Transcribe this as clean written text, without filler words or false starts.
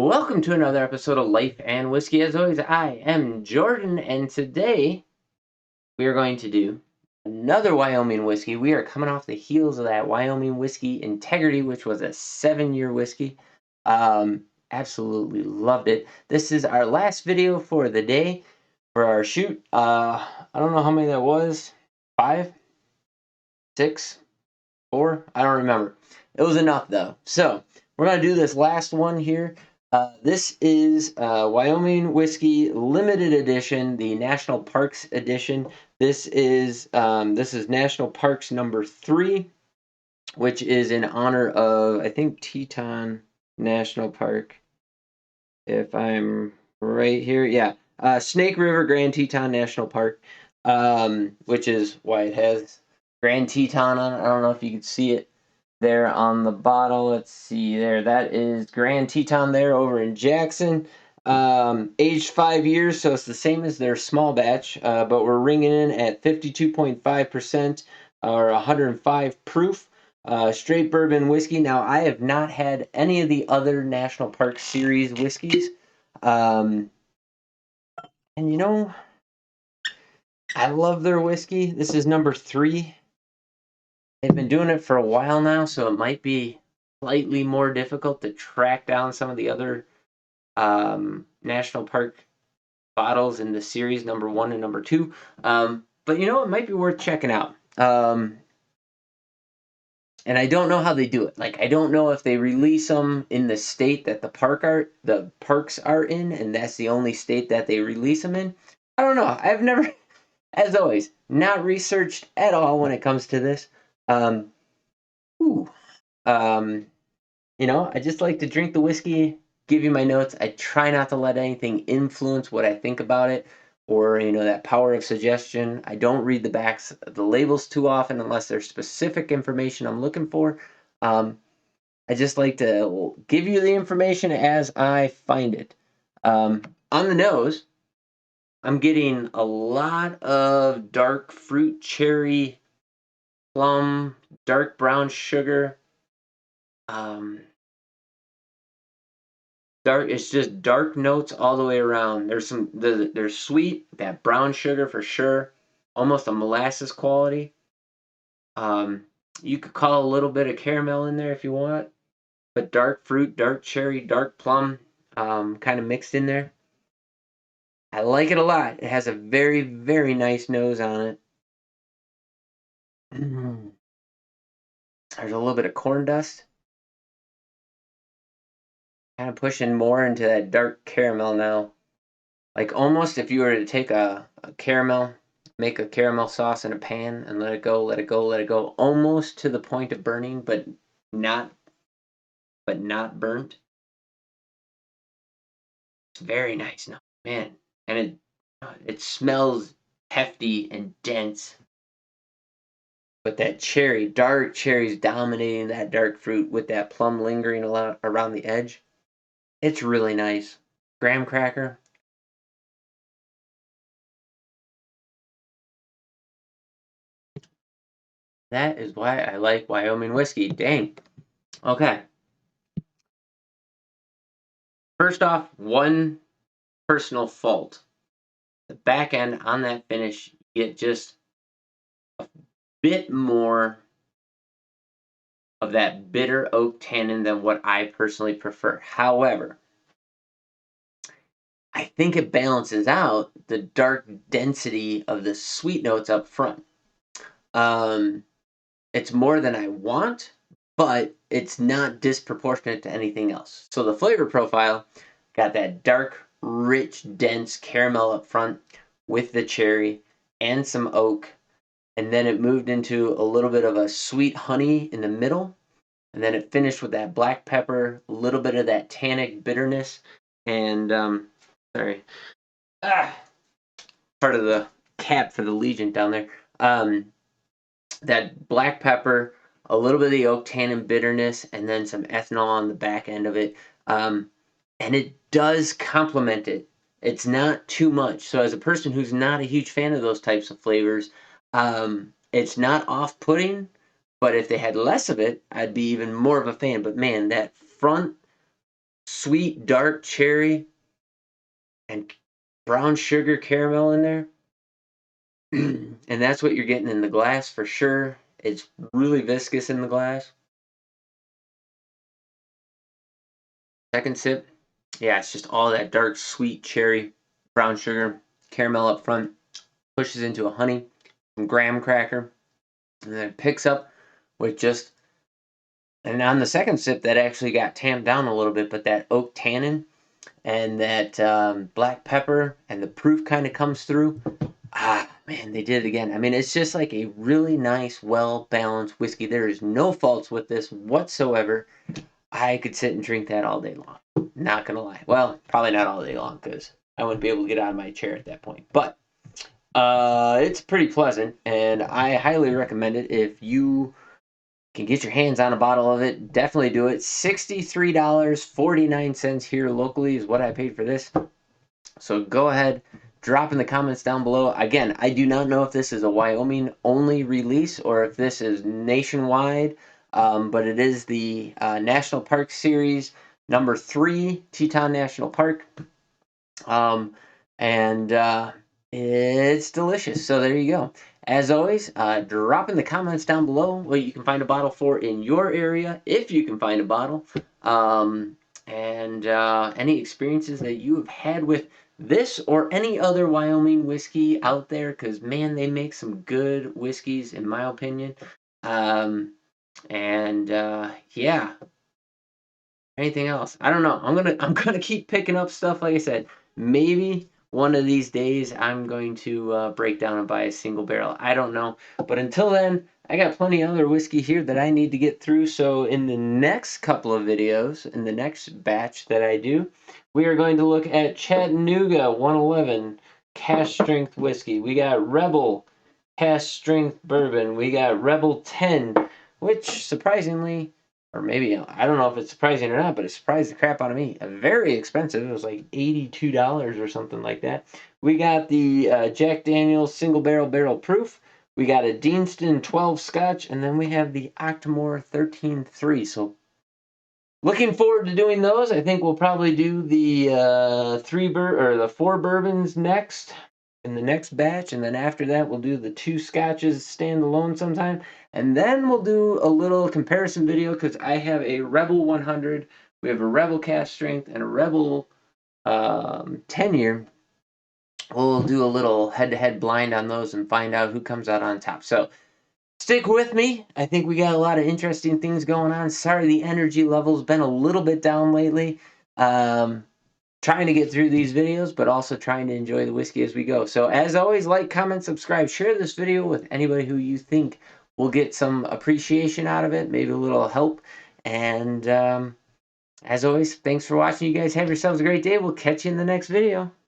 Welcome to another episode of Life and Whiskey. As always, I am Jordan, and today we are going to do another Wyoming whiskey. We are coming off the heels of that Wyoming whiskey Integrity, which was a 7-year whiskey. Absolutely loved it. This is our last video for the day for our shoot. I don't know how many that was. 5, 6, 4. I don't remember. It was enough though. So we're gonna do this last one here. This is Wyoming Whiskey Limited Edition, the National Parks Edition. This is National Parks number 3, which is in honor of, I think, Teton National Park. If I'm right here, yeah, Snake River Grand Teton National Park, which is why it has Grand Teton on it. I don't know if you can see it there on the bottle. Let's see there. That is Grand Teton there over in Jackson. Aged 5 years, so it's the same as their small batch, but we're ringing in at 52.5% or 105 proof. Straight bourbon whiskey. Now, I have not had any of the other National Park Series whiskeys. And you know, I love their whiskey. This is number 3. They've been doing it for a while now, so it might be slightly more difficult to track down some of the other National Park bottles in the series, number 1 and number 2. But you know, it might be worth checking out. And I don't know how they do it. Like, I don't know if they release them in the state that the parks are in, and that's the only state that they release them in. I don't know. I've never, as always, not researched at all when it comes to this. You know, I just like to drink the whiskey, give you my notes. I try not to let anything influence what I think about it, or, you know, that power of suggestion. I don't read the labels too often unless there's specific information I'm looking for. I just like to give you the information as I find it. On the nose, I'm getting a lot of dark fruit, cherry, plum, dark brown sugar. It's just dark notes all the way around. There's sweet, that brown sugar for sure, almost a molasses quality. You could call a little bit of caramel in there if you want, but dark fruit, dark cherry, dark plum, kind of mixed in there. I like it a lot. It has a very, very nice nose on it. There's a little bit of corn dust. Kind of pushing more into that dark caramel now. Like, almost if you were to take a caramel, make a caramel sauce in a pan and let it go, let it go, let it go, almost to the point of burning, but not burnt. It's very nice now, man. And it smells hefty and dense. But that dark cherry's dominating that dark fruit with that plum lingering a lot around the edge. It's really nice. Graham cracker. That is why I like Wyoming whiskey. Dang. Okay. First off, one personal fault. The back end on that finish, you get just a bit more of that bitter oak tannin than what I personally prefer. However, I think it balances out the dark density of the sweet notes up front. It's more than I want, but it's not disproportionate to anything else. So the flavor profile got that dark, rich, dense caramel up front with the cherry and some oak. And then it moved into a little bit of a sweet honey in the middle. And then it finished with that black pepper, a little bit of that tannic bitterness. And, part of the cap for the Legion down there. That black pepper, a little bit of the oak tannin bitterness, and then some ethanol on the back end of it. And it does complement it. It's not too much. So as a person who's not a huge fan of those types of flavors, it's not off-putting, but if they had less of it, I'd be even more of a fan. But man, that front sweet dark cherry and brown sugar caramel in there. And that's what you're getting in the glass for sure. It's really viscous in the glass. Second sip, yeah, it's just all that dark sweet cherry, brown sugar, caramel up front, pushes into a honey, some graham cracker, and then it picks up with just, and on the second sip that actually got tamped down a little bit, but that oak tannin and that black pepper and the proof kind of comes through. Ah, man, they did it again. I mean, it's just like a really nice, well-balanced whiskey. There is no faults with this whatsoever. I could sit and drink that all day long. Not gonna lie. Well, probably not all day long because I wouldn't be able to get out of my chair at that point. But it's pretty pleasant, and I highly recommend it. If you can get your hands on a bottle of it, definitely do it. $63.49 here locally is what I paid for this. So go ahead, drop in the comments down below. Again, I do not know if this is a Wyoming only release or if this is nationwide, but it is the National Park Series #3 Teton National Park. And it's delicious. So there you go. As always, drop in the comments down below what you can find a bottle for in your area, if you can find a bottle, and any experiences that you have had with this or any other Wyoming whiskey out there, because man, they make some good whiskeys in my opinion. And yeah, anything else? I don't know. I'm gonna keep picking up stuff. Like I said, maybe one of these days I'm going to break down and buy a single barrel. I don't know. But until then, I got plenty of other whiskey here that I need to get through. So in the next couple of videos, in the next batch that I do, we are going to look at Chattanooga 111 cask strength whiskey. We got Rebel cask strength bourbon. We got Rebel 10, which surprisingly, or maybe I don't know if it's surprising or not, but it surprised the crap out of me. Very expensive. It was like $82 or something like that. We got the Jack Daniel's single barrel proof. We got a Deanston 12 Scotch, and then we have the Octomore 13-3. So looking forward to doing those. I think we'll probably do the the 4 bourbons next in the next batch, and then after that we'll do the 2 scotches standalone sometime, and then we'll do a little comparison video because I have a Rebel 100, we have a Rebel cask strength, and a Rebel 10-year. We'll do a little head-to-head blind on those and find out who comes out on top. So stick with me. I think we got a lot of interesting things going on. Sorry the energy level's been a little bit down lately. Trying to get through these videos, but also trying to enjoy the whiskey as we go. So as always, like, comment, subscribe, share this video with anybody who you think will get some appreciation out of it, maybe a little help. And as always, thanks for watching. You guys have yourselves a great day. We'll catch you in the next video.